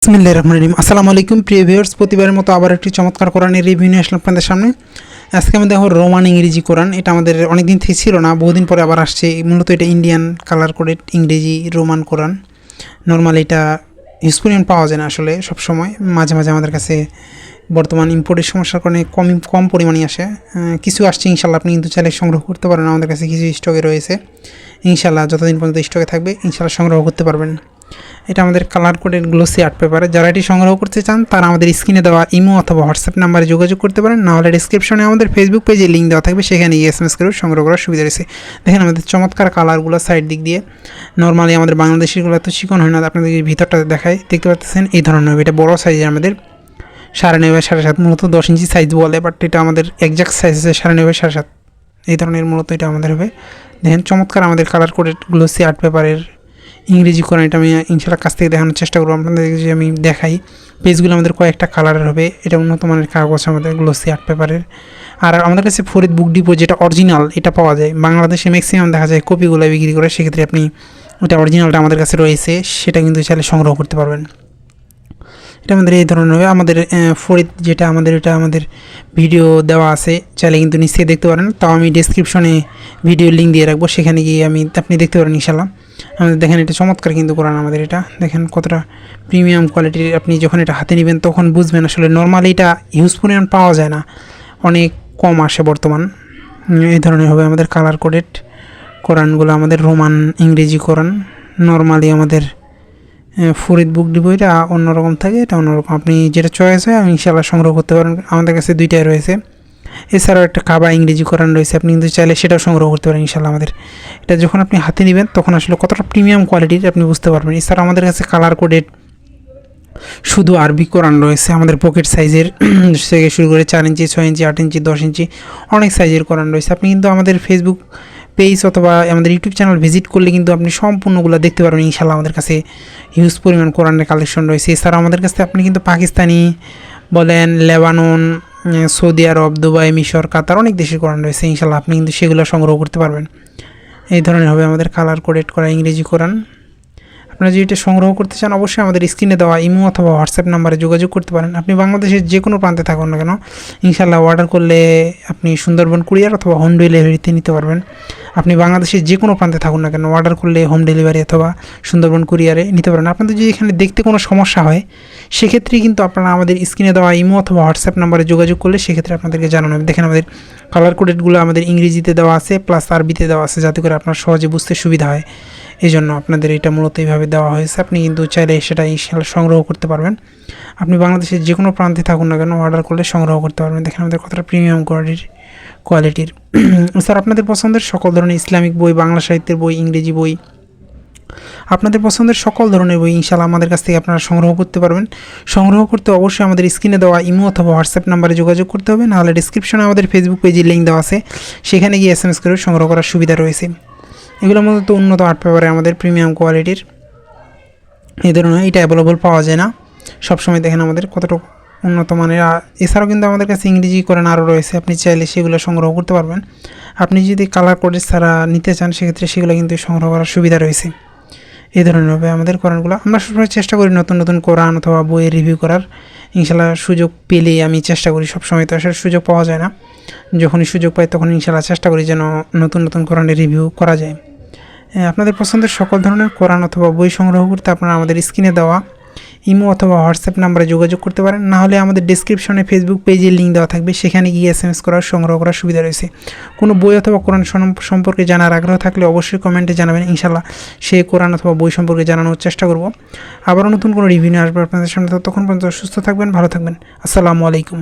বিসমিল্লাহির রহমানির রহিম। আসসালামু আলাইকুম প্রিয় ভিউয়ার্স, প্রতিবারের মতো আবার একটি চমৎকার কোরআনের রিভিউ নিয়ে আসলাম আপনাদের সামনে। আজকে আমি দেখো রোমান ইংরেজি কোরআন। এটা আমাদের অনেকদিন থেকে ছিল না, বহুদিন পরে আবার আসছে। মূলত এটা ইন্ডিয়ান কালার কোডেড ইংরেজি রোমান কোরআন। নর্মালি এটা হিউজ পাওয়া যায় না আসলে সবসময়, মাঝে মাঝে আমাদের কাছে বর্তমান ইম্পোর্টের সমস্যার কারণে কম পরিমাণে আসে। কিছু আসছে ইনশাল্লাহ, আপনি কিন্তু চাইলে সংগ্রহ করতে পারেন। আমাদের কাছে কিছু স্টকে রয়েছে, ইনশাল্লাহ যতদিন পর্যন্ত স্টকে থাকবে ইনশাল্লাহ সংগ্রহ করতে পারবেন। এটা আমাদের কালার কোডের গ্লোসি আর্ট পেপারে। যারা এটি সংগ্রহ করতে চান তারা আমাদের স্ক্রিনে দেওয়া ইমো অথবা হোয়াটসঅ্যাপ নাম্বারে যোগাযোগ করতে পারেন, নাহলে ডিসক্রিপশনে আমাদের ফেসবুক পেজে লিঙ্ক দেওয়া থাকবে, সেখানে এসএমএস করে সংগ্রহ করার সুবিধা রয়েছে। দেখেন আমাদের চমৎকার কালারগুলো সাইড দিক দিয়ে। নর্মালি আমাদের বাংলাদেশিগুলো এত চিকন হয় না, আপনাদের ভিতরটা দেখায়, দেখতে পাচ্ছেন এই ধরনের হবে। এটা বড় সাইজের, আমাদের 9.5 7.5, মূলত 10 ইঞ্চি সাইজ বলে, বাট এটা আমাদের একজ্যাক্ট সাইজ আছে 9.5 7.5, এই ধরনের মূলত এটা আমাদের হবে। দেখেন চমৎকার আমাদের কালার কোডের গ্লোসি আর্ট পেপারের ইংরেজি কোরআন। এটা আমি ইনশাল্লাহ কাছ থেকে দেখানোর চেষ্টা করবো আপনাদের। যে আমি দেখাই পেজগুলো আমাদের কয়েকটা কালারের হবে। এটা উন্নত মানের কাগজ আমাদের গ্লোসি আর্ট পেপারের। আর আমাদের কাছে ফরিদ বুক ডিপো যেটা অরিজিনাল এটা পাওয়া যায়। বাংলাদেশে ম্যাক্সিমাম দেখা যায় কপিগুলো বিক্রি করে, সেক্ষেত্রে আপনি ওটা অরিজিনালটা আমাদের কাছে রয়েছে, সেটা কিন্তু চাইলে সংগ্রহ করতে পারবেন। এটা আমাদের এই ধরনের হবে। আমাদের ফরিদ যেটা আমাদের, এটা আমাদের ভিডিও দেওয়া আছে, চাইলে কিন্তু নিশ্চয়ই দেখতে পারেন। তাও আমি ডেসক্রিপশনে ভিডিও লিঙ্ক দিয়ে রাখবো, সেখানে গিয়ে আপনি দেখতে পারেন ইনশাল্লাহ। আমাদের দেখেন এটা চমৎকার কিন্তু কোরআন আমাদের। এটা দেখেন কতটা প্রিমিয়াম কোয়ালিটির। আপনি যখন এটা হাতে নেবেন তখন বুঝবেন আসলে নর্মালি এটা হিউজ পরিমাণ পাওয়া যায় না, অনেক কম আসে বর্তমান। এই ধরনের হবে আমাদের কালার কোডেড কোরআনগুলো, আমাদের রোমান ইংরেজি কোরআন। নর্মালি আমাদের ফরিদ বুক ডিপো এটা অন্যরকম থাকে, এটা অন্যরকম। আপনি যেটা চয়েস হয় আমি ইনশাল্লাহ সংগ্রহ করতে পারেন। আমাদের কাছে দুইটাই রয়েছে। এছাড়াও একটা কাবা ইংরেজি কোরআন রয়েছে, আপনি কিন্তু চাইলে সেটাও সংগ্রহ করতে পারেন ইনশাল্লাহ। আমাদের এটা যখন আপনি হাতে নেবেন তখন আসলে কতটা প্রিমিয়াম কোয়ালিটির আপনি বুঝতে পারবেন। এছাড়া আমাদের কাছে কালার কোডেড শুধু আরবি কোরআন রয়েছে, আমাদের পকেট সাইজের থেকে শুরু করে 4 ইঞ্চি 6 ইঞ্চি 8 ইঞ্চি 10 ইঞ্চি অনেক সাইজের কোরআন রয়েছে। আপনি কিন্তু আমাদের ফেসবুক পেজ অথবা আমাদের ইউটিউব চ্যানেল ভিজিট করলে কিন্তু আপনি সম্পূর্ণগুলো দেখতে পারবেন ইনশাল্লাহ। আমাদের কাছে হিউজ পরিমাণ কোরআনের কালেকশন রয়েছে। এছাড়া আমাদের কাছে আপনি কিন্তু পাকিস্তানি বলেন, লেবানন, সৌদি আরব, দুবাই, মিশর, কাতার অনেক দেশের কোরআন রয়েছে ইনশাল্লাহ। আপনি কিন্তু সেগুলো সংগ্রহ করতে পারবেন। এই ধরনের হবে আমাদের কালার কোডেড করা ইংরেজি কোরআন। আপনারা যদি এটা সংগ্রহ করতে চান অবশ্যই আমাদের স্ক্রিনে দেওয়া ইমো অথবা হোয়াটসঅ্যাপ নাম্বারে যোগাযোগ করতে পারেন। আপনি বাংলাদেশের যে কোনো প্রান্তে থাকুন না কেন ইনশাল্লাহ অর্ডার করলে আপনি সুন্দরবন কুরিয়ার অথবা হোম ডেলিভারিতে নিতে পারবেন। আপনি বাংলাদেশের যে কোনো প্রান্তে থাকুন না কেন অর্ডার করলে হোম ডেলিভারি অথবা সুন্দরবন কুরিয়ারে নিতে পারেন। আপনাদের যদি এখানে দেখতে কোনো সমস্যা হয় সেক্ষেত্রে কিন্তু আপনারা আমাদের স্ক্রিনে দেওয়া ইমো অথবা হোয়াটসঅ্যাপ নাম্বারে যোগাযোগ করলে সেক্ষেত্রে আপনাদেরকে জানানো হবে। দেখেন আমাদের কালার কোডেডগুলো আমাদের ইংরেজিতে দেওয়া আছে প্লাস আরবিতে দেওয়া আছে, যাতে করে আপনার সহজে বুঝতে সুবিধা হয়। এই জন্য আপনাদের এটা মূলত এইভাবে দেওয়া হয়েছে। আপনি কিন্তু চাইলে সেটা সংগ্রহ করতে পারবেন। আপনি বাংলাদেশের যে কোনো প্রান্তে থাকুন না কেন অর্ডার করলে সংগ্রহ করতে পারবেন। দেখেন আমাদের কতটা প্রিমিয়াম কোয়ালিটির। স্যার আপনাদের পছন্দের সকল ধরনের ইসলামিক বই, বাংলা সাহিত্যের বই, ইংরেজি বই, আপনাদের পছন্দের সকল ধরনের বই ইনশাল্লাহ আমাদের কাছ থেকে আপনারা সংগ্রহ করতে পারবেন। সংগ্রহ করতে অবশ্যই আমাদের স্ক্রিনে দেওয়া ইমো অথবা হোয়াটসঅ্যাপ নাম্বারে যোগাযোগ করতে হবে, নাহলে ডিসক্রিপশনে আমাদের ফেসবুক পেজে লিঙ্ক দেওয়া আছে, সেখানে গিয়ে এসএমএস করে সংগ্রহ করার সুবিধা রয়েছে। এগুলো মূলত উন্নত আর্ট পেপারে আমাদের প্রিমিয়াম কোয়ালিটির। এই ধরনের এটা অ্যাভেলেবল পাওয়া যায় না সবসময়। দেখেন আমাদের কতটুকু উন্নত মানের। এছাড়াও কিন্তু আমাদের কাছে ইংরেজি কোরআন আরও রয়েছে, আপনি চাইলে সেগুলো সংগ্রহ করতে পারবেন। আপনি যদি কালার কোডের ছাড়া নিতে চান সেক্ষেত্রে সেগুলো কিন্তু সংগ্রহ করার সুবিধা রয়েছে। এই ধরনের হবে আমাদের কোরআনগুলো। আমরা সবসময় চেষ্টা করি নতুন নতুন কোরআন অথবা বইয়ের রিভিউ করার। ইনশাল্লাহ সুযোগ পেলেই আমি চেষ্টা করি, সবসময় তো আসলে সুযোগ পাওয়া যায় না, যখনই সুযোগ পাই তখন ইনশাল্লাহ চেষ্টা করি যেন নতুন নতুন কোরআনের রিভিউ করা যায়। আপনাদের পছন্দের সকল ধরনের কোরআন অথবা বই সংগ্রহ করতে আপনারা আমাদের স্ক্রিনে দেওয়া ইমো অথবা হোয়াটসঅ্যাপ নাম্বারে যোগাযোগ করতে পারেন, নাহলে আমাদের ডিসক্রিপশনে ফেসবুক পেজে লিঙ্ক দেওয়া থাকবে, সেখানে গিয়ে এসএমএস করার সংগ্রহ করার সুবিধা রয়েছে। কোনো বই অথবা কোরআন সম্পর্কে জানার আগ্রহ থাকলে অবশ্যই কমেন্টে জানাবেন, ইনশাল্লাহ সেই কোরআন অথবা বই সম্পর্কে জানানোর চেষ্টা করব। আবারও নতুন কোনো রিভিউ নিয়ে আসবে আপনাদের সামনে। তখন পর্যন্ত সুস্থ থাকবেন, ভালো থাকবেন। আসসালামু আলাইকুম।